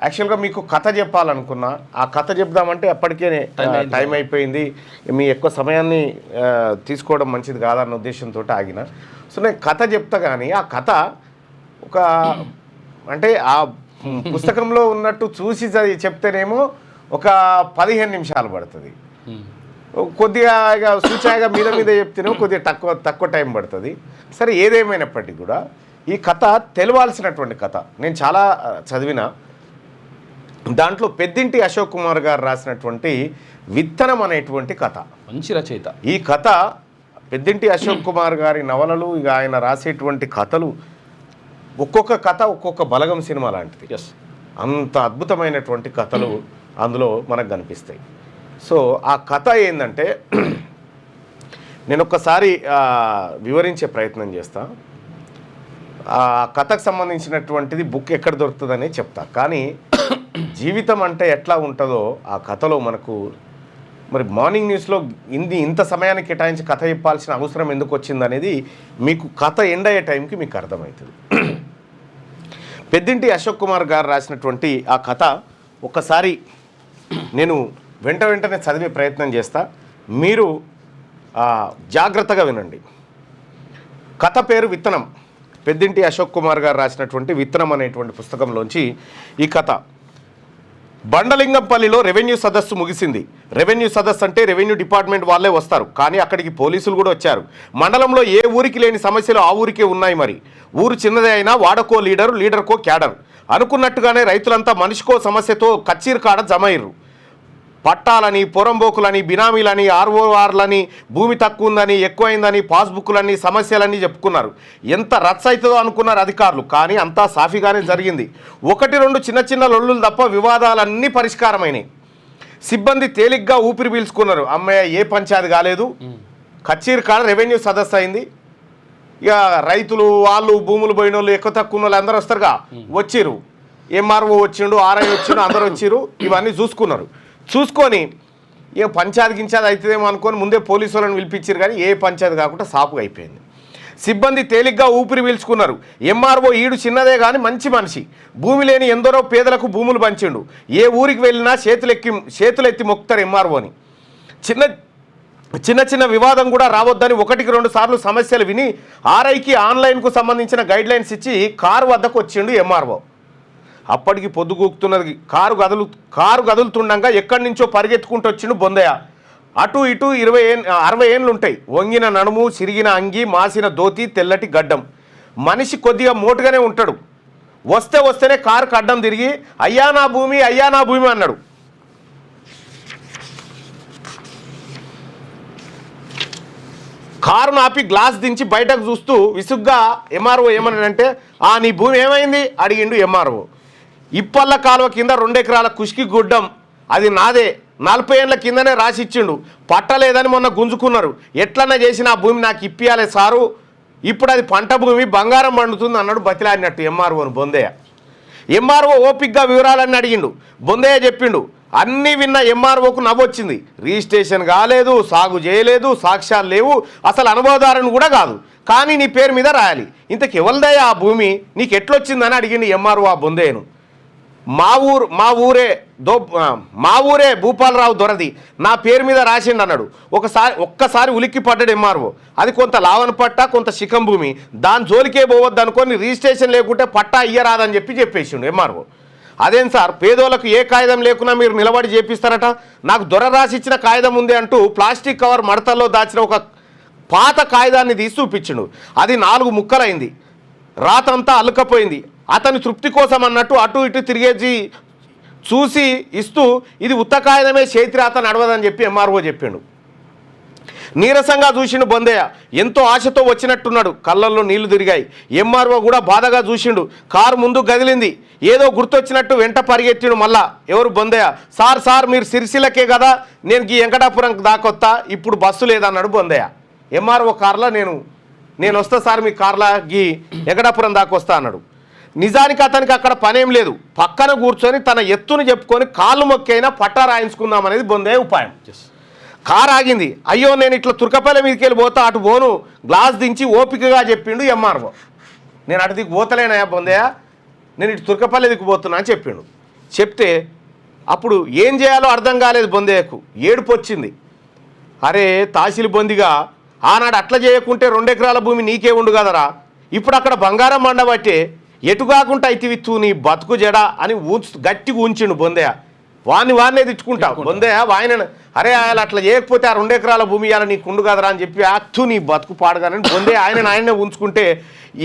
యాక్చువల్గా మీకు కథ చెప్పాలనుకున్నా, ఆ కథ చెప్దామంటే అప్పటికే టైం అయిపోయింది, మీ ఎక్కువ సమయాన్ని తీసుకోవడం మంచిది కాదన్న ఉద్దేశంతో ఆగిన. సో నేను కథ చెప్తా, కానీ ఆ కథ ఒక అంటే ఆ పుస్తకంలో ఉన్నట్టు చూసి చెప్తేనేమో ఒక 15 నిమిషాలు పడుతుంది, కొద్దిగా సూచాయిగా మీద చెప్తేనేమో కొద్దిగా తక్కువ టైం పడుతుంది. సరే, ఏదేమైనప్పటికీ కూడా ఈ కథ తెలవాల్సినటువంటి కథ. నేను చాలా చదివిన దాంట్లో పెద్దింటి అశోక్ కుమార్ గారు రాసినటువంటి విత్తనం అనేటువంటి కథ, మంచి రచయిత. ఈ కథ పెద్దింటి అశోక్ కుమార్ గారి నవలలు, ఇక ఆయన రాసేటువంటి కథలు ఒక్కొక్క కథ ఒక్కొక్క బలగం సినిమా లాంటిది. అంత అద్భుతమైనటువంటి కథలు అందులో మనకు కనిపిస్తాయి. సో ఆ కథ ఏంటంటే నేను ఒక్కసారి వివరించే ప్రయత్నం చేస్తా. ఆ కథకు సంబంధించినటువంటిది బుక్ ఎక్కడ దొరుకుతుందని చెప్తా, కానీ జీవితం అంటే ఎట్లా ఉంటుందో ఆ కథలో మనకు మరి మార్నింగ్ న్యూస్లో ఇంత సమయానికి కేటాయించి కథ చెప్పాల్సిన అవసరం ఎందుకు వచ్చిందనేది మీకు కథ ఎండ్ అయ్యే టైంకి మీకు అర్థమవుతుంది. పెద్దింటి అశోక్ కుమార్ గారు రాసినటువంటి ఆ కథ ఒక్కసారి నేను వెంటనే చదివే ప్రయత్నం చేస్తా, మీరు జాగ్రత్తగా వినండి. కథ పేరు విత్తనం. పెద్దింటి అశోక్ కుమార్ గారు రాసినటువంటి విత్తనం అనేటువంటి పుస్తకంలోంచి ఈ కథ. బండలింగంపల్లిలో రెవెన్యూ సదస్సు ముగిసింది. రెవెన్యూ సదస్సు అంటే రెవెన్యూ డిపార్ట్మెంట్ వాళ్ళే వస్తారు, కానీ అక్కడికి పోలీసులు కూడా వచ్చారు. మండలంలో ఏ ఊరికి లేని సమస్యలు ఆ ఊరికే ఉన్నాయి. మరి ఊరు చిన్నదే అయినా వాడకో లీడరు, లీడర్కో క్యాడర్. అనుకున్నట్టుగానే రైతులంతా మనిషికో సమస్యతో కచ్చీరు కాడ జమైర్రు. పట్టాలని, పొరంబోకులని, బినామీలని, ఆర్ఓఆర్లని, భూమి తక్కువ ఉందని, ఎక్కువైందని, పాస్బుక్లని, సమస్యలన్నీ చెప్పుకున్నారు. ఎంత రచ్చ అవుతుందో అనుకున్నారు అధికారులు, కానీ అంతా సాఫీగానే జరిగింది. 1-2 చిన్న లొల్లులు తప్ప వివాదాలన్నీ పరిష్కారమైనాయి. సిబ్బంది తేలిగ్గా ఊపిరి పీల్చుకున్నారు. అమ్మయ్య, ఏ పంచాయతీ కాలేదు. కచ్చీరు కాడ రెవెన్యూ సదస్సు అయింది. ఇక రైతులు, వాళ్ళు, భూములు పోయిన వాళ్ళు, ఎక్కువ తక్కువ వాళ్ళు అందరూ వస్తారుగా, వచ్చిర్రు. ఎంఆర్ఓ వచ్చిండు, ఆర్ఐ వచ్చిండు, అందరూ వచ్చిర్రు. ఇవన్నీ చూసుకొని ఏ పంచాయతీ గించాది అవుతుందేమో అనుకొని ముందే పోలీసు వాళ్ళని పిలిపించారు, కానీ ఏ పంచాయతీ కాకుండా సాపుగా అయిపోయింది. సిబ్బంది తేలిగ్గా ఊపిరి పీల్చుకున్నారు. ఎంఆర్ఓ ఈడు చిన్నదే కానీ మంచి మనిషి. భూమి లేని ఎందరో పేదలకు భూములు పంచిండు. ఏ ఊరికి వెళ్ళినా చేతులెత్తి మొక్కుతారు ఎంఆర్ఓని. చిన్న వివాదం కూడా రావద్దని 1-2 సార్లు సమస్యలు విని ఆర్ఐకి ఆన్లైన్కు సంబంధించిన గైడ్లైన్స్ ఇచ్చి కారు వద్దకు వచ్చిండు ఎంఆర్ఓ. అప్పటికి పొద్దుగూకుతున్నది. కారు కదులుతుండగా ఎక్కడి నుంచో పరిగెత్తుకుంటూ వచ్చిండు బొందయ్య. అటు ఇటు 60 ఏళ్ళు ఉంటాయి. వంగిన నడుము, సిరిగిన అంగి, మాసిన ధోతి, తెల్లటి గడ్డం. మనిషి కొద్దిగా మోటుగానే ఉంటాడు. వస్తేనే కారుకు అడ్డం తిరిగి అయ్యా నా భూమి అన్నాడు. కారు నాపి గ్లాస్ దించి బయటకు చూస్తూ విసుగ్గా ఎంఆర్ఓ ఏమన్నాడంటే, నీ భూమి ఏమైంది అడిగిండు ఎంఆర్ఓ. ఇప్పల్ల కాలువ కింద 2 ఎకరాల కుష్కి గుడ్డం, అది నాదే. 40 ఏళ్ళ కిందనే రాసిచ్చిండు. పట్టలేదని మొన్న గుంజుకున్నారు. ఎట్లన్నా చేసి నా భూమి నాకు ఇప్పియాలి సారు, ఇప్పుడు అది పంట భూమి, బంగారం పండుతుంది అన్నాడు బతిలాడినట్టు ఎంఆర్ఓను బొందయ్య. ఎంఆర్ఓ ఓపిక్గా వివరాలన్నీ అడిగిండు. బొందయ్య చెప్పిండు. అన్నీ విన్న ఎంఆర్ఓకు నవ్వొచ్చింది. రిజిస్ట్రేషన్ కాలేదు, సాగు చేయలేదు, సాక్ష్యాలు లేవు, అసలు అనుభవదారుని కూడా కాదు, కానీ నీ పేరు మీద రాయాలి. ఇంతకు ఎవరిదయ్యా ఆ భూమి, నీకు ఎట్లొచ్చిందని అడిగిండు ఎంఆర్ఓ ఆ బొందయ్యను. మా ఊరే భూపాలరావు దొరది, నా పేరు మీద రాసిండు అన్నాడు. ఒక్కసారి ఉలిక్కి పడ్డాడు ఎంఆర్ఓ. అది కొంత లావన పట్టా, కొంత శిఖం భూమి, దాని జోలికే పోవద్దు అనుకొని రిజిస్ట్రేషన్ లేకుంటే పట్టా ఇయ్యరాదని చెప్పేసిండు ఎంఆర్ఓ. అదేం సార్, పేదోళ్ళకు ఏ కాగితం లేకున్నా మీరు నిలబడి చేపిస్తారట, నాకు దొర రాసిచ్చిన కాగితం ఉంది అంటూ ప్లాస్టిక్ కవర్ మడతల్లో దాచిన ఒక పాత కాగితాన్ని తీసి చూపించిండు. అది 4 ముక్కలైంది. రాతంతా అల్లుకపోయింది. అతని తృప్తి కోసం అన్నట్టు అటు ఇటు తిరిగేసి చూసి ఇస్తూ, ఇది ఉత్త కాగితమే, చేతిరాత నడవదని చెప్పి ఎంఆర్ఓ చెప్పిండు. నీరసంగా చూసిండు బొందయ్య. ఎంతో ఆశతో వచ్చినట్టున్నాడు. కళ్ళల్లో నీళ్లు తిరిగాయి. ఎంఆర్ఓ కూడా బాధగా చూసిండు. కారు ముందు గదిలింది. ఏదో గుర్తొచ్చినట్టు వెంట పరిగెత్తిండు మళ్ళా. ఎవరు బొందయ్య. సార్ మీరు సిరిసిల్లకే కదా, నేను గీ వెంకటాపురం దాకొత్తా, ఇప్పుడు బస్సు లేదన్నాడు బొందయ్య. ఎంఆర్ఓ కార్లో నేను వస్తా సార్, మీ కార్లా గీ వెంకటాపురం దాకొస్తా అన్నాడు. నిజానికి అతనికి అక్కడ పనేం లేదు. పక్కన కూర్చొని తన ఎత్తును చెప్పుకొని కాళ్ళు మొక్కైనా పట్టా రాయించుకుందాం అనేది బొందయ్య ఉపాయం. కారు ఆగింది. అయ్యో, నేను ఇట్లా తుర్కపల్లి మీదకి వెళ్ళి పోతా, అటు పోను, గ్లాస్ దించి ఓపికగా చెప్పిండు ఎంఆర్ఓ. నేను అటు దిక్కు పోతలేనయా బొందయ్య, నేను ఇటు తుర్కపల్లి దిక్కు పోతున్నా అని చెప్పిండు. చెప్తే అప్పుడు ఏం చేయాలో అర్థం కాలేదు బొందయ్యకు. ఏడుపు వచ్చింది. అరే తాసిలి బొందిగా ఆనాడు అట్లా చేయకుంటే 2 ఎకరాల భూమి నీకే ఉండు కదరా, ఇప్పుడు అక్కడ బంగారం మండబట్టే ఎటు కాకుండా అయితివిత్తు నీ బతుకు జడ అని గట్టిగా ఉంచిండు బొందయ్య. వాన్నే తిట్టుకుంటావు బొందయ్య ఆయన. అరే ఆయన అట్లా చేయకపోతే ఆ 2 ఎకరాల భూమి ఇవ్వాలి నీకు ఉండు కదరా అని చెప్పి అత్తు నీ బతుకు పాడగానని బొందయ్య ఆయననే ఉంచుకుంటే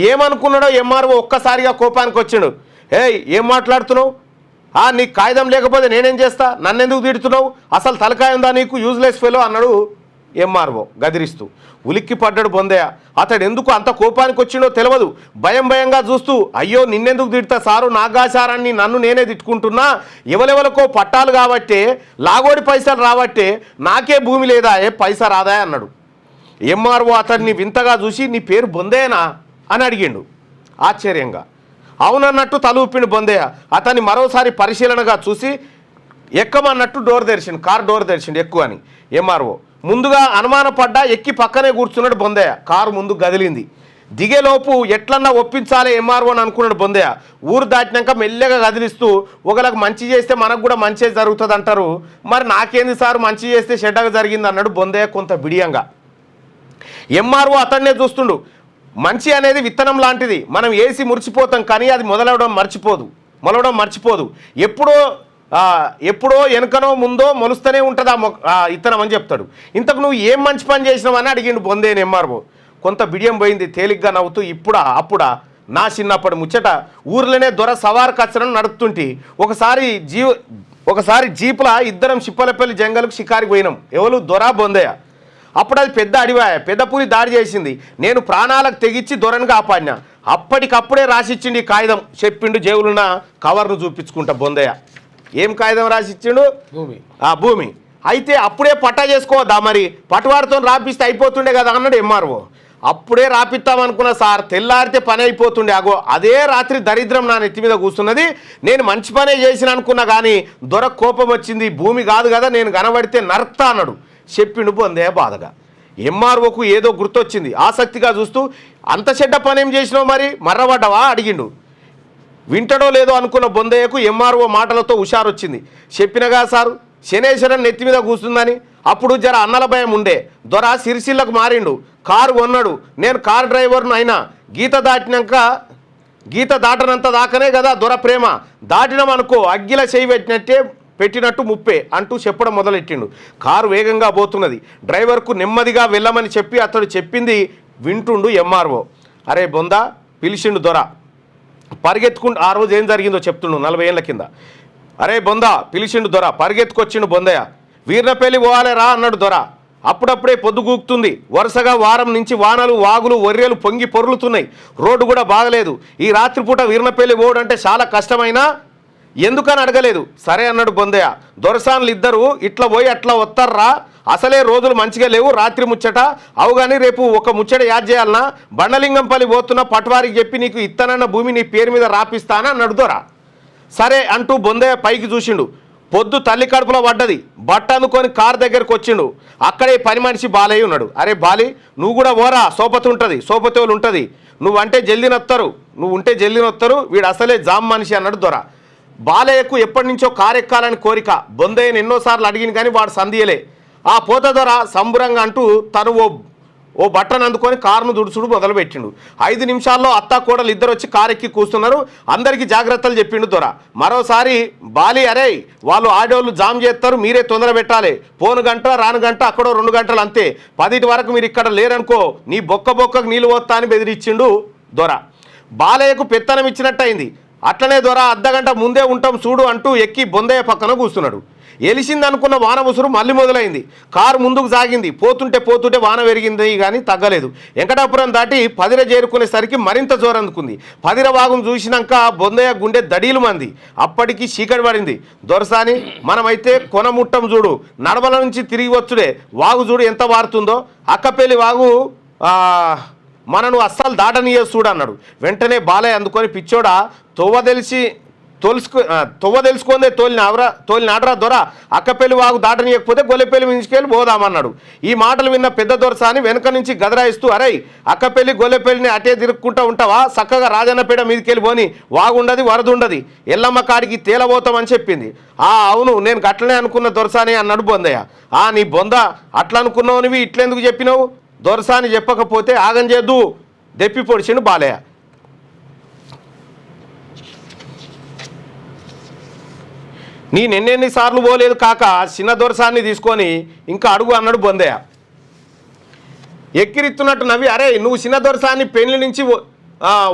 ఏమనుకున్నాడో ఎంఆర్ఓ ఒక్కసారిగా కోపానికి వచ్చిండు. ఏం మాట్లాడుతున్నావు, నీకు కాగితం లేకపోతే నేనేం చేస్తా, నన్నెందుకు తిడుతున్నావు, అసలు తలకాయ ఉందా నీకు, యూజ్లెస్ ఫెలో అన్నాడు ఎంఆర్ఓ గదిరిస్తూ. ఉలిక్కి పడ్డాడు బొందయ్య. అతడు ఎందుకు అంత కోపానికి వచ్చిండో తెలియదు. భయంగా చూస్తూ అయ్యో నిన్నెందుకు తిడతా సారు, నాగాచారాన్ని నన్ను నేనే తిట్టుకుంటున్నా, ఎవరెవరికో పట్టాలు కాబట్టే లాగోడి పైసలు రాబట్టే నాకే భూమి లేదా పైసా రాదా అన్నాడు. ఎంఆర్ఓ అతడిని వింతగా చూసి నీ పేరు బొందయ్యనా అని అడిగిండు ఆశ్చర్యంగా. అవునన్నట్టు తల ఊపిండు బొందయ్య. అతన్ని మరోసారి పరిశీలనగా చూసి ఎక్కమన్నట్టు కార్ డోర్ తెరిచిండు ఎక్కువ అని. ఎంఆర్ఓ ముందుగా అనుమానపడ్డా ఎక్కి పక్కనే కూర్చున్నాడు బొందయ్య. కారు ముందు గదిలింది. దిగేలోపు ఎట్లన్నా ఒప్పించాలి ఎంఆర్ఓ అని అనుకున్నాడు బొందయ్య. ఊరు దాటినాక మెల్లగా కదిలిస్తూ ఒకళ్ళకి మంచి చేస్తే మనకు కూడా మంచి జరుగుతుంది అంటారు, మరి నాకేంది సార్ మంచి చేస్తే చెడ్డగా జరిగింది అన్నాడు బొందయ్య కొంత బిడియంగా. ఎంఆర్ఓ అతన్నే చూస్తుండు. మంచి అనేది విత్తనం లాంటిది, మనం వేసి మురిచిపోతాం కానీ అది మొలవడం మర్చిపోదు. ఎప్పుడో వెనకనో ముందో మొలుస్తూనే ఉంటుంది ఆ విత్తనం అని చెప్తాడు. ఇంతకు నువ్వు ఏం మంచి పని చేసినావు అని అడిగిండు బొందేని ఎంఆర్ఓ. కొంత బిడియం పోయింది. తేలిగ్గా నవ్వుతూ అప్పుడా నా చిన్నప్పటి ముచ్చట, ఊర్లోనే దొర సవార్ కచ్చరను నడుపుతుంటే ఒకసారి జీపులా ఇద్దరం చిప్పలపల్లి జంగల్కు షికారికి పోయినాం. ఎవరు దొర బొందయ్య. అప్పుడు అది పెద్ద అడివాయ, పెద్ద పులి దాడి చేసింది. నేను ప్రాణాలకు తెగించి దొరను కాపాడినా. అప్పటికప్పుడే రాసిచ్చిండు ఈ కాగితం చెప్పిండు జేబులున్న కవర్ను చూపించుకుంటా బొందయ్య. ఏం కాగితం రాసిచ్చిండు? భూమి. అయితే అప్పుడే పట్టా చేసుకోవద్దా, మరి పట్టువారితో రాపిస్తే అయిపోతుండే కదా అన్నాడు ఎంఆర్ఓ. అప్పుడే రాపిస్తామనుకున్నా సార్, తెల్లారితే పని అయిపోతుండే. అదే రాత్రి దరిద్రం నా నెత్తి మీద కూర్చున్నది. నేను మంచి పనే చేసిన అనుకున్నా కానీ దొర కోపం వచ్చింది. భూమి కాదు కదా నేను కనబడితే నర్తా అన్నాడు చెప్పిండు బొందయ్య బాధగా. ఎంఆర్ఓకు ఏదో గుర్తొచ్చింది. ఆసక్తిగా చూస్తూ అంత చెడ్డ పని ఏం చేసినావు, మరి మర్రబడ్డవా అడిగిండు. వింటడో లేదో అనుకున్న బొందయ్యకు ఎంఆర్ఓ మాటలతో హుషారొచ్చింది. చెప్పినగా సారు శనేశ్వరన్ నెత్తి మీద కూర్చుందని. అప్పుడు జర అన్నల భయం ఉండే. దొర సిరిసిల్లకు మారిండు, కారు కొన్నాడు. నేను కారు డ్రైవర్ను అయినా గీత దాటనంత దాకనే కదా దొర ప్రేమ. దాటినామనుకో అగ్గిల చేయి పెట్టినట్టు ముప్పే అంటూ చెప్పడం మొదలెట్టిండు. కారు వేగంగా పోతున్నది. డ్రైవర్కు నెమ్మదిగా వెళ్ళమని చెప్పి అతడు చెప్పింది వింటుండు ఎంఆర్ఓ. అరే బొందా పిలిచిండు దొర పరిగెత్తుకుంటూ. ఆ రోజు ఏం జరిగిందో చెప్తుండు 40 ఏళ్ల కింద. అరే బొందా పిలిచిండు దొర, పరిగెత్తుకొచ్చిండు బొందయ్య. వీర్నపల్లి పోవాలేరా అన్నాడు దొర. అప్పుడప్పుడే పొద్దుగూకుతుంది. వరుసగా వారం నుంచి వానలు వాగులు వర్రెలు పొంగి పొర్లుతున్నాయి. రోడ్డు కూడా బాగలేదు. ఈ రాత్రిపూట వీర్నపల్లి పోవడంటే చాలా కష్టమైనా ఎందుకని అడగలేదు. సరే అన్నాడు బొందయ్య. దొరసాన్లు ఇద్దరు ఇట్లా పోయి అట్లా వస్తారా, అసలే రోజులు మంచిగా లేవు, రాత్రి ముచ్చట అవుగాని రేపు ఒక ముచ్చట యాద్ చేయాలన్నా, బండలింగంపల్లి పోతున్న పట్వారికి చెప్పి నీకు ఇత్తనన్న భూమి నీ పేరు మీద రాపిస్తానా అన్నాడు దొర. సరే అంటూ బొందయ్య పైకి చూసిండు. పొద్దు తల్లి కడుపులో పడ్డది. బట్ట అనుకొని కారు దగ్గరకు వచ్చిండు. అక్కడే పని మనిషి బాలయ్య ఉన్నాడు. అరే బాలి నువ్వు కూడా ఓరా, సోపతోలు ఉంటుంది, నువ్వు ఉంటే జల్దీ నొత్తరు, వీడు అసలే జామ్ మనిషి అన్నాడు దొర. బాలయ్యకు ఎప్పటి నుంచో కారెక్కాలని కోరిక. బొందయ్యని ఎన్నోసార్లు అడిగిన కానీ వాడు సంధియలే. ఆ పోత దొర సంబురంగా అంటూ తను ఓ బట్టను అందుకొని కారును దుడుచుడు మొదలుపెట్టిండు. 5 నిమిషాల్లో అత్తా కోడలు ఇద్దరు వచ్చి కారెక్కి కూస్తున్నారు. అందరికీ జాగ్రత్తలు చెప్పిండు దొర. మరోసారి బాలి అరే వాళ్ళు ఆడోళ్ళు జామ్ చేస్తారు, మీరే తొందర పెట్టాలి, పోను గంట రాను గంట అక్కడో 2 గంటలు అంతే, 10 వరకు మీరు ఇక్కడ లేరనుకో నీ బొక్కకు నీళ్ళు పోతా అని బెదిరించిండు దొర. బాలయ్యకు పెత్తనం ఇచ్చినట్టయింది. అట్లనే దొర అర్ధగంట ముందే ఉంటాం చూడు అంటూ ఎక్కి బొందయ్య పక్కన కూర్చున్నాడు. ఎలిసిందనుకున్న వాన ముసురు మళ్ళీ మొదలైంది. కారు ముందుకు సాగింది. పోతుంటే వాన పెరిగింది కానీ తగ్గలేదు. వెంకటాపురం దాటి పదిర చేరుకునేసరికి మరింత జోరందుకుంది. పదిర వాగును చూసినాక బొందయ్య గుండె దడీలు మంది. అప్పటికి చీకటి పడింది. దొరసాని మనమైతే కొనముట్టం చూడు, నడమల నుంచి తిరిగి వచ్చుడే, వాగు చూడు ఎంత వారుతుందో, అక్కపల్లి వాగు మనను అస్సలు దాటనీయ చూడు అన్నాడు. వెంటనే బాలయ్య అందుకొని పిచ్చోడా తొవ్వ తెలుసుకుందే తోలినాడరా దొర అక్కపల్లి వాగు దాటనీయకపోతే గొల్లెపల్లి మించుకెళ్ళి పోదామన్నాడు. ఈ మాటలు విన్న పెద్ద దొరసాని వెనక నుంచి గదరాయిస్తూ అరే అక్కపల్లి గొల్లెపల్లిని అటే తిరుక్కుంటూ ఉంటావా, చక్కగా రాజన్నపేట మీదకెళ్ళి పోని వాగుండది వరదుండది ఎల్లమ్మ కాడికి తేలబోతామని చెప్పింది. అవును నేను గట్లనే అనుకున్న దొరసాని అన్నాడు బొందయ్య. నీ బొంద అట్లా అనుకున్నావునివి ఇట్లెందుకు చెప్పినావు, దొరసాని చెప్పకపోతే ఆగం చేద్దు దెప్పి పొడిచిండు బాలయ్య. నేనెన్నెన్నిసార్లు పోలేదు కాక చిన్న దొరసాన్ని తీసుకొని ఇంకా అడుగు అన్నాడు బొందయ్య. ఎక్కిరిస్తున్నట్టు నవ్వి అరే నువ్వు చిన్న దొరసాన్ని పెళ్లి నుంచి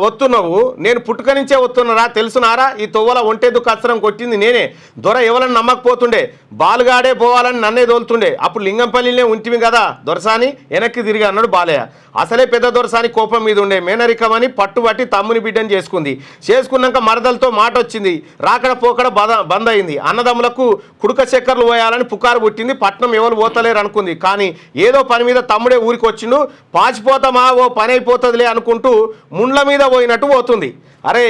వస్తున్నావు, నేను పుట్టుక నుంచే వస్తున్నారా తెలుసునారా, ఈ తొవ్వల ఒంటెద్దు కచ్చరం కొట్టింది నేనే, దొర ఎవరని నమ్మకపోతుండే, బాలుగాడే పోవాలని నన్నే తోలుతుండే, అప్పుడు లింగంపల్లినే ఉంటివి కదా దొరసాని వెనక్కి తిరిగి అన్నాడు బాలయ్య. అసలే పెద్ద దొరసాని కోపం మీద ఉండే, మేనరికమని పట్టుబట్టి తమ్ముని బిడ్డని చేసుకున్నాక మరదలతో మాట వచ్చింది, రాకడ పోకడ బంద్ అయింది, అన్నదమ్ములకు కుడుక చక్కర్లు పోయాలని పుకారు పుట్టింది, పట్నం ఎవరు పోతలేరు అనుకుంది, కానీ ఏదో పని మీద తమ్ముడే ఊరికి వచ్చిండు, పాచిపోతామా ఓ పని అయిపోతుందిలే అనుకుంటూ ముండ్ల మీద పోయినట్టు పోతుంది. అరే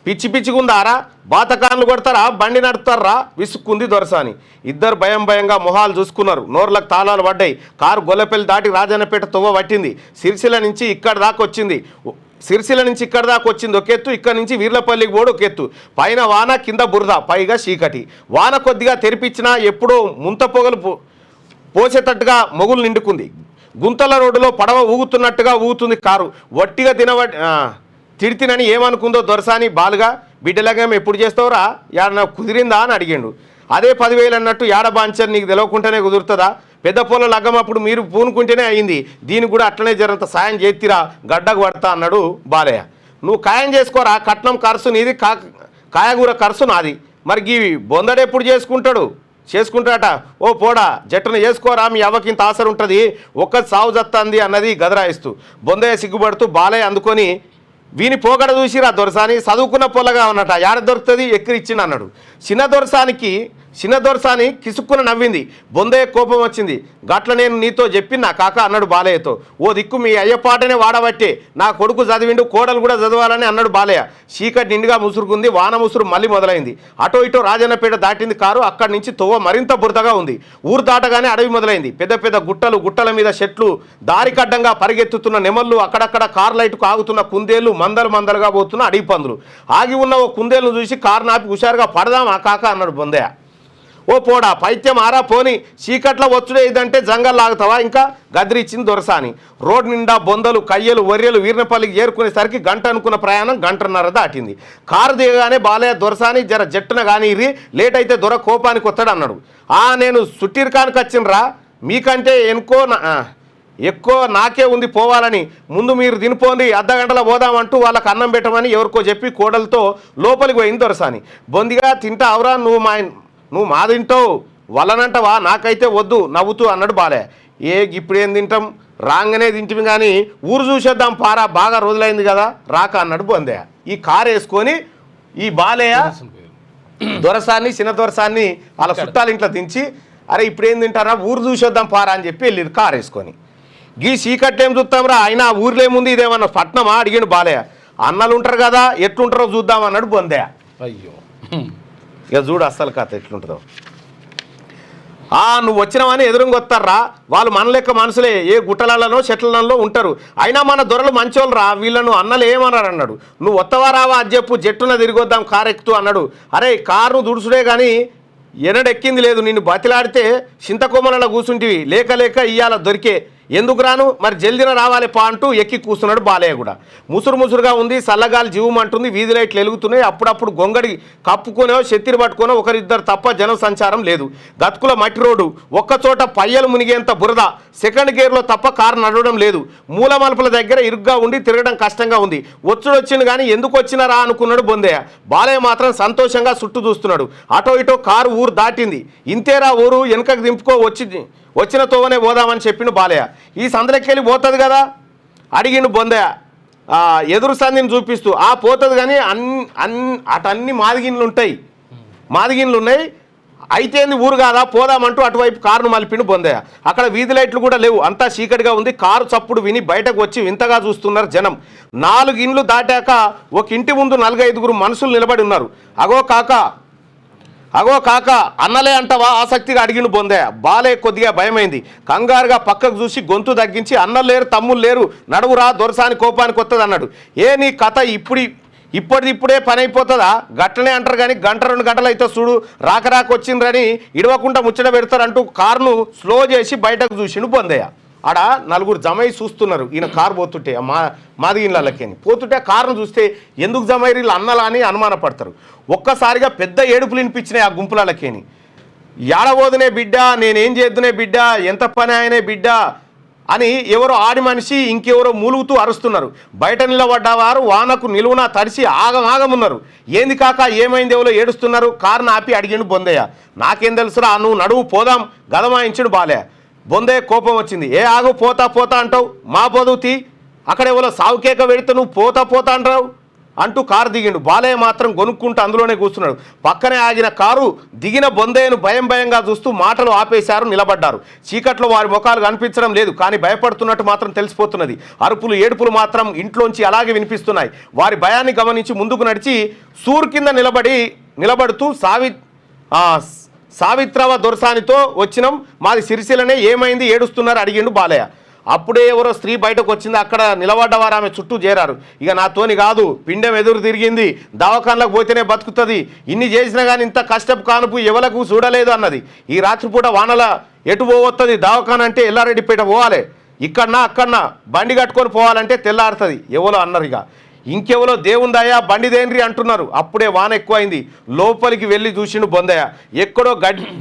పిచ్చి పిచ్చిగుందారా, బాతకాన్లు కొడతారా, బండి నడుపుతారా విసుక్కుంది దొరసాని. ఇద్దరు భయంగా మొహాలు చూసుకున్నారు, నోర్లకు తాళాలు పడ్డాయి. కారు గొల్లపల్లి దాటి రాజన్నపేట తొవ్వ పట్టింది. సిరిసిల్ల నుంచి ఇక్కడ దాకా వచ్చింది ఒక ఎత్తు, ఇక్కడ నుంచి వీర్లపల్లికి పోడు ఒక ఎత్తు, పైన వాన కింద బురద పైగా చీకటి. వాన కొద్దిగా తెరిపించినా ఎప్పుడో ముంత పొగలు పోసేటట్టుగా మొగులు నిండుకుంది. గుంతల రోడ్డులో పడవ ఊగుతున్నట్టుగా ఊగుతుంది కారు. వట్టిగా తిడితినని ఏమనుకుందో దొరసాని బాలుగా, బిడ్డలాగా ఎప్పుడు చేస్తావురా, యాడ కుదిరిందా అని అడిగాడు. అదే 10,000 అన్నట్టు యాడబాంచర్ నీకు తెలవకుండానే కుదురుతుందా, పెద్ద పొలం లగ్గం అప్పుడు మీరు పూనుకుంటేనే అయింది, దీనికి కూడా అట్లనే జరంత సాయం చేతిరా గడ్డకు పడతా అన్నాడు బాలయ్య. నువ్వు ఖాయం చేసుకోరా, కట్నం ఖర్చు నీది, కాయగూర ఖర్చు నాది, మరి ఈ బొందడెప్పుడు చేసుకుంటాడట. ఓ పోడా జట్టును చేసుకోరా, మీ అవ్వకింత ఆసరు ఉంటుంది, ఒక్క సావు జత్తంది అన్నది గదరాయిస్తూ. బొందయ్య సిగ్గుపడుతూ బాలయ్య అందుకొని వీని పోగడ చూసిరా దొరసాని చదువుకున్న పొలగా ఉన్నట, యాడ దొరుకుతుంది ఎక్కిరిచ్చింది అన్నాడు. చిన్న దొరసాని కిసుక్కున నవ్వింది. బొందయ్య కోపం వచ్చింది. గట్ల నేను నీతో చెప్పిన కాక అన్నాడు బాలయ్యతో. ఓ దిక్కు మీ అయ్యపాటనే వాడబట్టే నా కొడుకు చదివిండు, కోడలు కూడా చదవాలని అన్నాడు బాలయ్య. చీకటి నిండుగా ముసురుకుంది, వాన ముసురు మళ్ళీ మొదలైంది. అటో ఇటో రాజన్నపేట దాటింది కారు. అక్కడి నుంచి తొవ్వ మరింత బురదగా ఉంది. ఊరు దాటగానే అడవి మొదలైంది. పెద్ద గుట్టల మీద చెట్లు, దారికడ్డంగా పరిగెత్తుతున్న నెమళ్ళు, అక్కడక్కడ కారు లైటుకు ఆగుతున్న కుందేళ్లు, మందలుగా పోతున్న అడవి పందులు. ఆగి ఉన్న ఓ కుందేళ్లను చూసి కారు నాపి హుషారుగా పడదామా కాక అన్నాడు బొందయ్య. ఓ పోడా పైత్యం ఆరా పోని, చీకట్లో వచ్చుడే ఇదంటే జంగల్ లాగుతావా ఇంకా గదిరిచ్చింది దొరసాని. రోడ్డు నిండా బొందలు, కయ్యలు, వర్రెలు వీర్నపల్లికి చేరుకునేసరికి గంట అనుకున్న ప్రయాణం 1.5 దాటింది. కారు దిగగానే బాలయ్య దొరసాని జర జట్టున కానీ లేట్ అయితే దొర కోపానికి వస్తాడు అన్నాడు. నేను సుట్టీర్కానికి వచ్చినరా, మీకంటే ఎక్కువ నాకే ఉంది పోవాలని, ముందు మీరు తినిపోండి, అర్ధగంటలో పోదామంటూ వాళ్ళకి అన్నం పెట్టమని ఎవరికో చెప్పి కోడలతో లోపలికి పోయింది దొరసాని. బొందిగా తింటా అవరా, నువ్వు మా తింటావు వల్లనంటవా, నాకైతే వద్దు నవ్వుతూ అన్నాడు బాలయ్య. ఇప్పుడేం తింటాం, రాగానే తింటివి కానీ ఊరు చూసేద్దాం పారా, బాగా రోజులైంది కదా రాక అన్నాడు బొందయ్య. ఈ కారు వేసుకొని ఈ బాలయ్య దొరసాన్ని చిన్న దొరసాన్ని వాళ్ళ చుట్టాలు ఇంట్లో దించి అరే ఇప్పుడేం తింటారా, ఊరు చూసేద్దాం పారా అని చెప్పి వెళ్ళి కారు వేసుకొని. గీ చీకట్లు ఏం చూస్తాంరా, అయినా ఊర్లో ఏముంది ఇదేమన్నా పట్నమా అడిగాడు బాలయ్య. అన్నలు ఉంటారు కదా ఎట్లుంటారో చూద్దాం అన్నాడు బొందయ్య. అయ్యో ఇక చూడు అస్సలు కథ ఎట్లుంటుందో. నువ్వు వచ్చినావని ఎదురుంగొస్తారా, వాళ్ళు మన లెక్క మనుషులే, ఏ గుట్టలలో చెట్లలో ఉంటారు, అయినా మన దొరలు మంచోళ్ళు రా, వీళ్ళను అన్నలు ఏమన్నారు అన్నాడు. నువ్వు వత్తవా రావా అది చెప్పు, జట్టున తిరిగొద్దాం కారు ఎక్కుతూ అన్నాడు. అరే కారును దుడుసుడే కానీ ఎనడెక్కింది లేదు, నిన్ను బతిలాడితే చింతకొమ్మలలో కూర్చుంటివి, లేక ఇయ్యాల దొరికే, ఎందుకు రాను, మరి జల్దిన రావాలి పా అంటూ ఎక్కి కూస్తున్నాడు బాలయ్య కూడా. ముసురుగా ఉంది, చల్లగాలి జీవమంటుంది, వీధి లైట్లు వెలుగుతున్నాయి. అప్పుడప్పుడు గొంగడి కప్పుకొనో చెత్తిరి పట్టుకొనో ఒకరిద్దరు తప్ప జనం సంచారం లేదు. గతుకుల మట్టి రోడ్డు, ఒక్కచోట పయ్యలు మునిగేంత బురద, సెకండ్ గేర్లో తప్ప కారు నడవడం లేదు. మూల మలుపుల దగ్గర ఇరుగ్గా ఉండి తిరగడం కష్టంగా ఉంది. వచ్చిండు కానీ ఎందుకు వచ్చినారా అనుకున్నాడు బొందయ్య. బాలయ్య మాత్రం సంతోషంగా చుట్టూ చూస్తున్నాడు. అటో ఇటో కారు ఊరు దాటింది. ఇంతేరా ఊరు, వెనకకు దింపుకో, వచ్చిన తోవనే పోదామని చెప్పిండు బాలయ్య. ఈ సందలకెళ్ళి పోతుంది కదా అడిగిండు బొందయ్య ఎదురు సంధిని చూపిస్తూ. పోతుంది కానీ అటన్ని మాదిగిన్లు ఉన్నాయి, అయితేంది ఊరు కాదా పోదామంటూ అటువైపు కారును మలిపిను బొందయ్య. అక్కడ వీధి లైట్లు కూడా లేవు, అంతా చీకటిగా ఉంది. కారు చప్పుడు విని బయటకు వచ్చి వింతగా చూస్తున్నారు జనం. 4 ఇండ్లు దాటాక ఒక ఇంటి ముందు 4-5 మనుషులు నిలబడి ఉన్నారు. అగో కాక అన్నలే అంటవా ఆసక్తిగా అడిగిన బొందయ్య. బాలే కొద్దిగా భయమైంది. కంగారుగా పక్కకు చూసి గొంతు తగ్గించి అన్నలు లేరు తమ్ముళ్ళు లేరు నడువురా దొరసాని కోపానికి వస్తుంది అన్నాడు. నీ కథ ఇప్పుడే పని అయిపోతుందా? గట్టనే అంటారు కానీ 1-2 గంటలు అయితే చూడు రాక వచ్చిండ్రని ఇడవకుండా ముచ్చట పెడతారంటూ కారును స్లో చేసి బయటకు చూసిండు బొందయ్య. ఆడ 4 జమై చూస్తున్నారు. ఈయన కారు పోతుంటే మాది ఇళ్ళకి పోతుంటే కారును చూస్తే ఎందుకు జమైరు వీళ్ళు అన్నలా అని అనుమానపడతారు. ఒక్కసారిగా పెద్ద ఏడుపులు వినిపించినాయి ఆ గుంపులకేని. ఏడబోదునే బిడ్డ, నేనేం చేద్దునే బిడ్డ, ఎంత పని ఆయనే బిడ్డ అని ఎవరో ఆడి మనిషి ఇంకెవరో మూలుగుతూ అరుస్తున్నారు. బయట నిలబడ్డవారు వానకు నిలువున తడిసి ఆగమున్నారు. ఏంది కాక ఏమైంది ఎవరో ఏడుస్తున్నారు. కారును ఆపి అడిగిండు బొందయ్య. నాకేం తెలుసురా నువ్వు నడువు పోదాం గదమాయించుడు బాలే. బొందయ్య కోపం వచ్చింది. ఆగు పోతా అంటావు మా పొదువుతి అక్కడ ఎవరో సావుకేక పెడితే నువ్వు పోతా అంటావు అంటూ కారు దిగిండు. బాలయ్య మాత్రం గొనుక్కుంటూ అందులోనే కూర్చున్నాడు. పక్కనే ఆగిన కారు దిగిన బొందయ్యను భయంగా చూస్తూ మాటలు ఆపేశారు, నిలబడ్డారు. చీకట్లో వారి ముఖాలు కనిపించడం లేదు, కానీ భయపడుతున్నట్టు మాత్రం తెలిసిపోతున్నది. అరుపులు ఏడుపులు మాత్రం ఇంట్లోంచి అలాగే వినిపిస్తున్నాయి. వారి భయాన్ని గమనించి ముందుకు నడిచి సూరు కింద నిలబడుతూ సావిత్రవ దొరసానితో వచ్చినాం, మాది సిరిసిల్లనే, ఏమైంది ఏడుస్తున్నారు అడిగిండు బాలయ్య. అప్పుడే ఎవరో స్త్రీ బయటకు వచ్చింది. అక్కడ నిలబడ్డవారు ఆమె చుట్టూ చేరారు. ఇక నాతోని కాదు, పిండం ఎదురు తిరిగింది, దవాఖానలకు పోతేనే బతుకుతుంది, ఇన్ని చేసినా కానీ ఇంత కష్టపు కానుపు ఎవలకు చూడలేదు అన్నది. ఈ రాత్రిపూట వానల ఎటు పోవస్తుంది, దవాఖాన అంటే ఎల్లారెడ్డిపేట పోవాలి, అక్కడన్నా బండి కట్టుకొని పోవాలంటే తెల్లారుతుంది ఎవరో అన్నారు. ఇక ఇంకెవరో దేవుందయ్యా బండి దేన్రి అంటున్నారు. అప్పుడే వాన ఎక్కువైంది. లోపలికి వెళ్ళి చూసిండు బొందయ్య. ఎక్కడో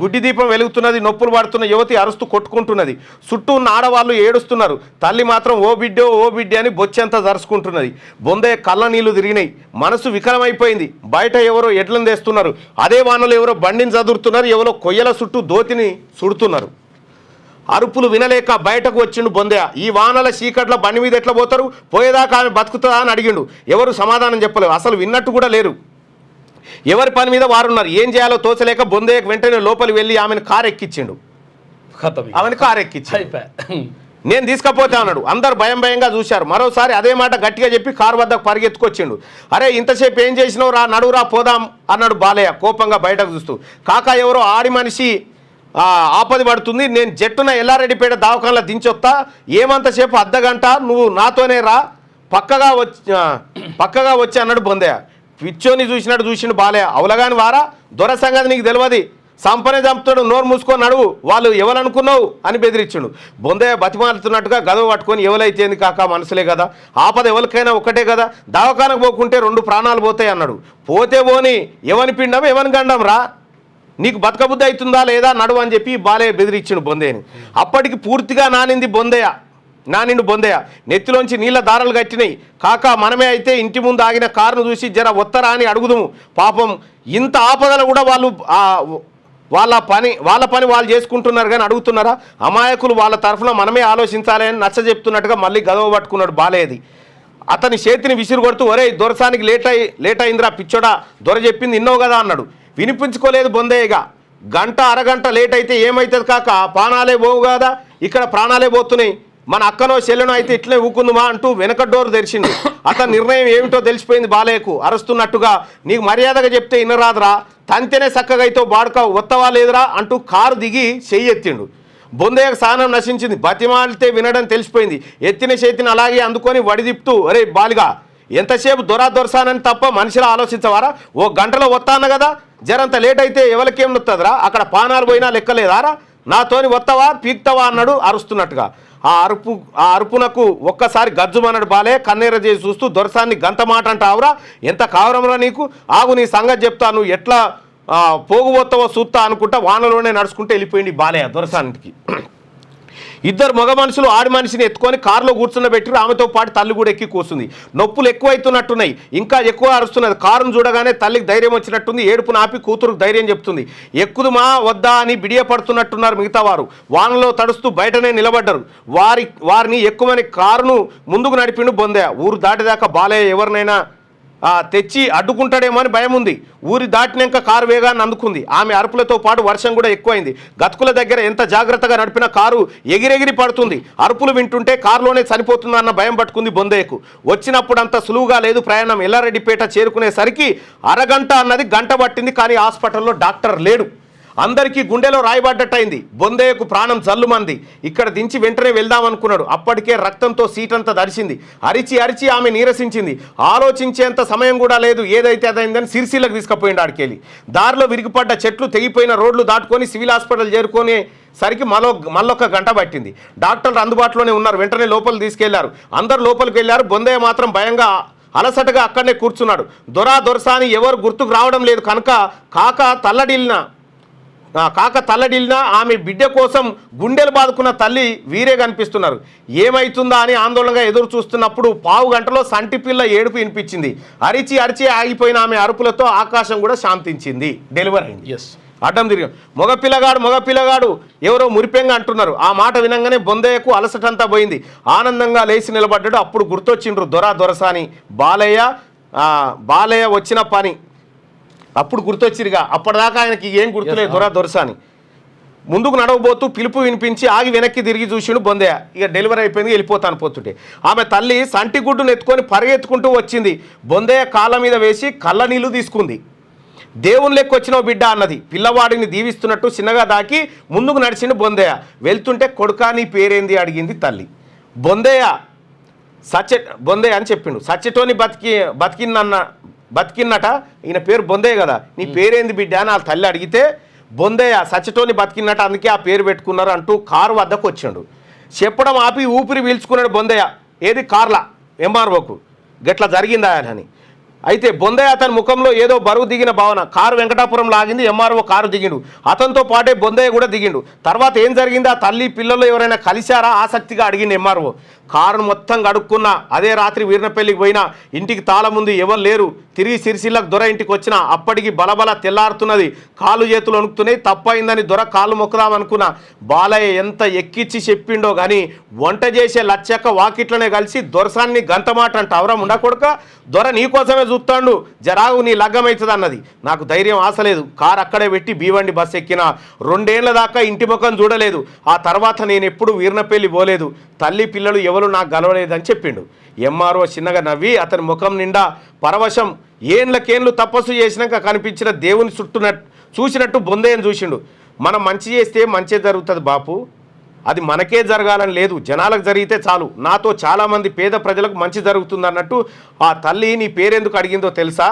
గుడ్డి దీపం వెలుగుతున్నది. నొప్పులు పడుతున్న యువతి అరుస్తూ కొట్టుకుంటున్నది. చుట్టూ ఉన్న ఆడవాళ్ళు ఏడుస్తున్నారు. తల్లి మాత్రం ఓ బిడ్డే అని బొచ్చెంతా జరుచుకుంటున్నది. బొందయ్య కళ్ళ నీళ్లు తిరిగినాయి. మనసు వికలమైపోయింది. బయట ఎవరో ఎడ్లను తెస్తున్నారు. అదే వానలో ఎవరో బండిని చదురుతున్నారు. ఎవరో కొయ్యల చుట్టూ దోతిని సుడుతున్నారు. అరుపులు వినలేక బయటకు వచ్చిండు బొందయ్య. ఈ వానల చీకట్ల బండి మీద ఎట్లా పోతారు, పోయేదాకా ఆమె బతుకుతుందా అని అడిగిండు. ఎవరు సమాధానం చెప్పలేరు, అసలు విన్నట్టు కూడా లేరు. ఎవరి పని మీద వారున్నారు. ఏం చేయాలో తోచలేక బొందయ్యకు వెంటనే లోపలికి వెళ్ళి ఆమెను కారు ఎక్కించిండు. నేను తీసుకపోతే అన్నాడు. అందరు భయంగా చూశారు. మరోసారి అదే మాట గట్టిగా చెప్పి కారు వద్దకు పరిగెత్తుకొచ్చిండు. అరే ఇంతసేపు ఏం చేసినావు రా, నడువురా పోదాం అన్నాడు బాలయ్య కోపంగా బయటకు చూస్తూ. కాకా ఎవరో ఆడి మనిషి ఆపది పడుతుంది, నేను జట్టున ఎల్లారెడ్డిపేట దవాఖానలో దించొత్తా, ఏమంతసేపు అర్ధగంట నువ్వు నాతోనే రా, పక్కగా వచ్చి అన్నాడు బొందయ్య. పిచ్చోని చూసిండు బాలయ్య. అవులగాని వారా, దొర సంగతి నీకు తెలియదు, సంపనే చంపుతాడు, నోరు మూసుకొని నడువు, వాళ్ళు ఎవరనుకున్నావు అని బెదిరించిండు. బొందయ్య బతిమాలుతున్నట్టుగా గదవ పట్టుకొని ఎవరైతేంది కాక మనసులే కదా, ఆపద ఎవరికైనా ఒకటే కదా, దవాఖానకు పోకుంటే 2 ప్రాణాలు పోతాయి అన్నాడు. పోతే పోని ఎవని పిండం ఎవని గండం రా, నీకు బతకబుద్ధి అవుతుందా లేదా నడువు అని చెప్పి బాలయ్య బెదిరించిండు బొందయ్యని. అప్పటికి పూర్తిగా నానిండు బొందయ్య. నెత్తిలోంచి నీళ్ళ దారాలు కట్టినాయి. కాకా మనమే అయితే ఇంటి ముందు ఆగిన కారును చూసి జర ఒత్తరా అని అడుగుదాము. పాపం ఇంత ఆపదలు కూడా వాళ్ళ పని వాళ్ళు చేసుకుంటున్నారు కానీ అడుగుతున్నారా? అమాయకులు వాళ్ళ తరఫున మనమే ఆలోచించాలి అని నచ్చ చెప్తున్నట్టుగా మళ్ళీ గదవ పట్టుకున్నాడు బాలయ్యది. అతని చేతిని విసిరు కొడుతూ ఒరే దొరసానికి లేట్ అయిందిరా పిచ్చోడా, దొర చెప్పింది ఇన్నోవు కదా అన్నాడు. వినిపించుకోలేదు బొందయ్యగా. అరగంట లేట్ అయితే ఏమవుతుంది కాక, ప్రాణాలే పోవు కదా, ఇక్కడ ప్రాణాలే పోతున్నాయి, మన అక్కనో చెల్లెనో అయితే ఇట్లే ఊకుందుమా అంటూ వెనక డోర్ తెరిచిండు. అతని నిర్ణయం ఏమిటో తెలిసిపోయింది బాలయ్యకు. అరుస్తున్నట్టుగా నీకు మర్యాదగా చెప్తే ఇన్నరాదురా, తంతేనే చక్కగా అయితే బాడుక ఒత్తవా లేదురా అంటూ కారు దిగి చెయ్యెత్తిండు. బొందయ్యకు సహనం నశించింది. బతిమాలితే వినడం తెలిసిపోయింది. ఎత్తిన చేతిని అలాగే అందుకొని వడిదిప్తూ ఒరే బాలిగా ఎంతసేపు దొరసానని తప్ప మనిషిలా ఆలోచించవారా, ఓ గంటలో వస్తాను కదా, జరంత లేట్ అయితే ఎవరికేం నొత్తదిరా, అక్కడ పానాలు పోయినా లెక్కలేదారా, నాతోని వత్తవా పీక్తవా అన్నాడు అరుస్తున్నట్టుగా. ఆ అరుపునకు ఒక్కసారి గజ్జుమన్నాడు బాలయ్య. కన్నీర చేసి చూస్తూ దొరసాన్ని గంత మాట అంటావురా, ఎంత కావరంరా నీకు, ఆగు నీ సంగతి చెప్తా, నువ్వు ఎట్లా పోగుపోతావో చూస్తా అనుకుంటా వానలోనే నడుచుకుంటూ వెళ్ళిపోయింది బాలయ్య దొరసానికి. 2 మగ మనుషులు ఆడి మనిషిని ఎత్తుకొని కారులో కూర్చున్నబెట్టి ఆమెతో పాటు తల్లి కూడా ఎక్కి కూర్చుంది. నొప్పులు ఎక్కువైతున్నట్టున్నాయి, ఇంకా ఎక్కువ అరుస్తున్నది. కారును చూడగానే తల్లికి ధైర్యం వచ్చినట్టుంది. ఏడుపు నాపి కూతురుకు ధైర్యం చెప్తుంది. ఎక్కుదుమా వద్దా అని బిడియపడుతున్నట్టున్నారు మిగతా వారు. వానలో తడుస్తూ బయటనే నిలబడ్డారు. వారిని ఎక్కువని కారును ముందుకు నడిపిండు బొందయ్య. ఊరు దాటిదాకా బాలయ్య ఎవరినైనా తెచ్చి అడ్డుకుంటాడేమో అని భయం ఉంది. ఊరి దాటినాక కారు వేగాన్ని అందుకుంది. ఆమె అరుపులతో పాటు వర్షం కూడా ఎక్కువైంది. గతుకుల దగ్గర ఎంత జాగ్రత్తగా నడిపిన కారు ఎగిరెగిరి పడుతుంది. అరుపులు వింటుంటే కారులోనే చనిపోతుందన్న భయం పట్టుకుంది బొందయ్యకు. వచ్చినప్పుడు అంత సులువుగా లేదు ప్రయాణం. ఎల్లారెడ్డిపేట చేరుకునేసరికి అరగంట అన్నది గంట పట్టింది. కానీ హాస్పిటల్లో డాక్టర్ లేడు. అందరికీ గుండెలో రాయబడ్డట్టయింది. బొందయ్యకు ప్రాణం జల్లుమంది. ఇక్కడ దించి వెంటనే వెళ్దామనుకున్నాడు. అప్పటికే రక్తంతో సీటంతా దడిసింది. అరిచి అరిచి ఆమె నీరసించింది. ఆలోచించేంత సమయం కూడా లేదు. ఏదైతే అదైందని సిరిసిల్లకు తీసుకుపోయింది. ఆడికెళ్ళి దారిలో విరిగిపడ్డ చెట్లు, తెగిపోయిన రోడ్లు దాటుకొని సివిల్ హాస్పిటల్ చేరుకొని సరికి మళ్ళొక్క గంట పట్టింది. డాక్టర్లు అందుబాటులోనే ఉన్నారు. వెంటనే లోపలికి తీసుకెళ్లారు. అందరు లోపలికి వెళ్ళారు. బొందయ్య మాత్రం భయంగా అలసటగా అక్కడనే కూర్చున్నాడు. దొరసాని ఎవరు గుర్తుకు రావడం లేదు కనుక కాక తల్లడిల్లినా ఆమె బిడ్డ కోసం గుండెలు బాదుకున్న తల్లి వీరే కనిపిస్తున్నారు. ఏమైతుందా అని ఆందోళనగా ఎదురు చూస్తున్నప్పుడు పావు గంటలో సంటి పిల్ల ఏడుపు వినిపించింది. అరిచి అరిచి ఆగిపోయిన ఆమె అరుపులతో ఆకాశం కూడా శాంతించింది. డెలివరీ అయింది. అడ్డం తిరిగి మగపిల్లగాడు ఎవరో మురిపెంగా అంటున్నారు. ఆ మాట వినంగానే బొందయ్యకు అలసటంతా పోయింది. ఆనందంగా లేచి నిలబడ్డాడు. అప్పుడు గుర్తొచ్చిండ్రు దొరసాని బాలయ్య వచ్చిన పని. అప్పుడు గుర్తొచ్చిరుగా. అప్పటిదాకా ఆయనకి ఏం గుర్తులేదు దొరసాని. ముందుకు నడవబోతూ పిలుపు వినిపించి ఆగి వెనక్కి తిరిగి చూసిండు బొందయ్య. ఇక డెలివరీ అయిపోయింది, వెళ్ళిపోతాను పోతుంటే ఆమె తల్లి సంటి గుడ్డును ఎత్తుకొని పరిగెత్తుకుంటూ వచ్చింది. బొందయ్య కాళ్ళ మీద వేసి కళ్ళ నీళ్లు తీసుకుంది. దేవుని లెక్క వచ్చినావు బిడ్డ అన్నది. పిల్లవాడిని దీవిస్తున్నట్టు చిన్నగా దాకి ముందుకు నడిచిండు బొందయ్య. వెళ్తుంటే కొడుకా నీ పేరేంది అడిగింది తల్లి. బొందయ్య అని చెప్పిండు. సచ్చెటోని బతికిన్నట. ఈయన పేరు బొందయ్య కదా, నీ పేరేంది బిడ్డ అని ఆ తల్లి అడిగితే బొందయ్య సచ్చెటోని బతికిన్నట, అందుకే ఆ పేరు పెట్టుకున్నారు అంటూ కారు వద్దకు వచ్చాడు. చెప్పడం ఆపి ఊపిరి పీల్చుకున్నాడు బొందయ్య. ఏది కార్లా ఎంఆర్ఓకు గట్లా జరిగిందా అని. అయితే బొందయ్య అతని ముఖంలో ఏదో బరువు దిగిన భావన. కారు వెంకటాపురం లాగింది. ఎంఆర్ఓ కారు దిగిండు. అతనితో పాటే బొందయ్య కూడా దిగిండు. తర్వాత ఏం జరిగింది, ఆ తల్లి పిల్లలు ఎవరైనా కలిశారా ఆసక్తిగా అడిగింది ఎంఆర్ఓ. కారును మొత్తం గడుక్కున్న అదే రాత్రి వీరినపల్లికి పోయినా ఇంటికి తాళం ఉంది, ఎవరు లేరు. తిరిగి సిరిసిల్లకు దొర ఇంటికి వచ్చిన అప్పటికి బలబల తెల్లారుతున్నది. కాళ్ళు చేతులు వణుకుతున్నాయి. తప్పైందని దొర కాళ్ళు మొక్కుదామనుకున్నా. బాలయ్య ఎంత ఎక్కిచ్చి చెప్పిండో కానీ వంట చేసే లచ్చక్క వాకిట్లనే కలిసి దొరసాన్ని గంతమాట అంట. అవరా ఉండకొడక, దొర నీకోసమే చూస్తాడు, జరాగు నీ లగ్గమవుతుంది అన్నది. నాకు ధైర్యం ఆసలేదు. కారు అక్కడే పెట్టి బీవండి బస్సు ఎక్కిన. 2 ఏళ్ల దాకా ఇంటి ముఖం చూడలేదు. ఆ తర్వాత నేను ఎప్పుడు వీరినపల్లి పోలేదు. తల్లి పిల్లలు ఎవరు నాకు గలవలేదని చెప్పిండు. ఎంఆర్ఓ చిన్నగా నవ్వి అతని ముఖం నిండా పరవశం. ఏండ్లకేండ్లు తపస్సు చేసినాక కనిపించిన దేవుని చూసినట్టు బొందయ్యను చూసిండు. మనం మంచి చేస్తే మంచి జరుగుతుంది బాపు, అది మనకే జరగాలని లేదు, జనాలకు జరిగితే చాలు. నాతో చాలామంది పేద ప్రజలకు మంచి జరుగుతుంది అన్నట్టు ఆ తల్లి నీ పేరెందుకు అడిగిందో తెలుసా,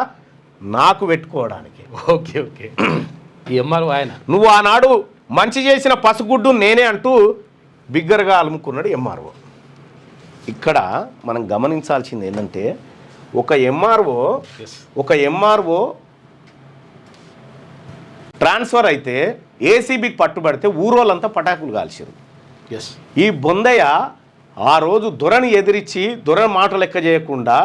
నాకు పెట్టుకోవడానికి. ఓకే ఎంఆర్ఓ ఆయన నువ్వు ఆనాడు మంచి చేసిన పసుగుడ్డు నేనే అంటూ బిగ్గరగా అలుముకున్నాడు ఎంఆర్ఓ. ఇక్కడ మనం గమనించాల్సింది ఏంటంటే ఒక ఎంఆర్ఓ ట్రాన్స్ఫర్ అయితే ఏసీబీకి పట్టుబడితే ఊరోళ్ళంతా పటాకులు కాల్చారు. ఈ బొందయ్య ఆ రోజు దొరని ఎదిరించి దొర మాట లెక్క చేయకుండా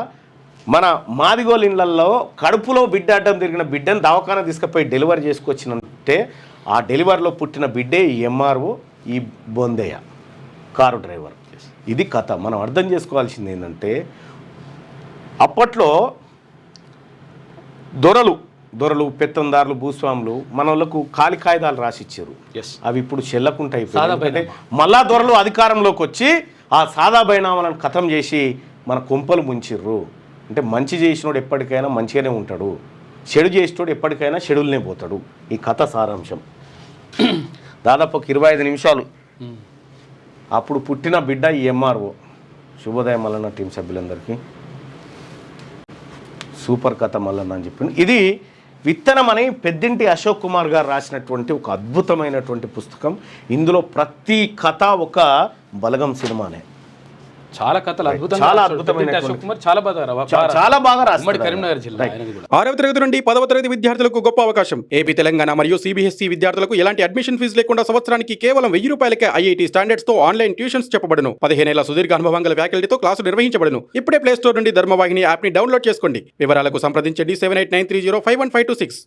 మన మాదిగోళ్ళ ఇళ్లలో కడుపులో బిడ్డ అడ్డం తిరిగిన బిడ్డను దవాఖాన తీసుకుపోయి డెలివరీ చేసుకొచ్చినంటే ఆ డెలివరీలో పుట్టిన బిడ్డే ఈ ఎంఆర్ఓ, ఈ బొందయ్య కారు డ్రైవర్. ఇది కథ. మనం అర్థం చేసుకోవాల్సింది ఏంటంటే అప్పట్లో దొరలు పెత్తందారులు భూస్వాములు మన వాళ్ళకు ఖాళీ కాయిదాలు రాసిచ్చారు. అవి ఇప్పుడు చెల్లకుంటాయి. మళ్ళా దొరలు అధికారంలోకి వచ్చి ఆ సాదా బైనామాలను ఖతం చేసి మన కొంపలు ముంచిర్రు. అంటే మంచి చేసినోడు ఎప్పటికైనా మంచిగానే ఉంటాడు, చెడు చేసినోడు ఎప్పటికైనా చెడులనే పోతాడు. ఈ కథ సారాంశం. దాదాపు 25 నిమిషాలు. అప్పుడు పుట్టిన బిడ్డ ఈ ఎంఆర్ఓ. శుభోదయం మల్లన్న టీం సభ్యులందరికీ సూపర్ కథ మల్లన్న అని చెప్పింది. ఇది విత్తనం అని పెద్దింటి అశోక్ కుమార్ గారు రాసినటువంటి ఒక అద్భుతమైనటువంటి పుస్తకం. ఇందులో ప్రతి కథ ఒక బలగం సినిమానే. చాలా కథలు చాలా అద్భుతమైన చాలా బాగా రాశారు. కరీంనగర్ జిల్లా. 6వ తరగతి నుండి 10వ తరగతి విద్యార్థులకు గొప్ప అవకాశం. ఏపీ, తెలంగాణ మరియు సిబిఎస్ఈ విద్యార్థులకు ఎలాంటి అడ్మిషన్ ఫీజు లేకుండా సంవత్సరానికి కేవలం 1000 రూపాయలకే ఐఐటీ స్టాండర్డ్స్ తో ఆన్లైన్ ట్యూషన్స్ చెప్పబడును. 15 ఏళ్ల సుదీర్ఘ అనుభవం గల ఫ్యాకల్టీతో క్లాసులు నిర్వహించబడును. ఇప్పుడే ప్లే స్టోర్ నుండి ధర్మవాహిని యాప్ ని డౌన్లోడ్ చేసుకోండి. వివరాలకు సంప్రదించండి 7893051526.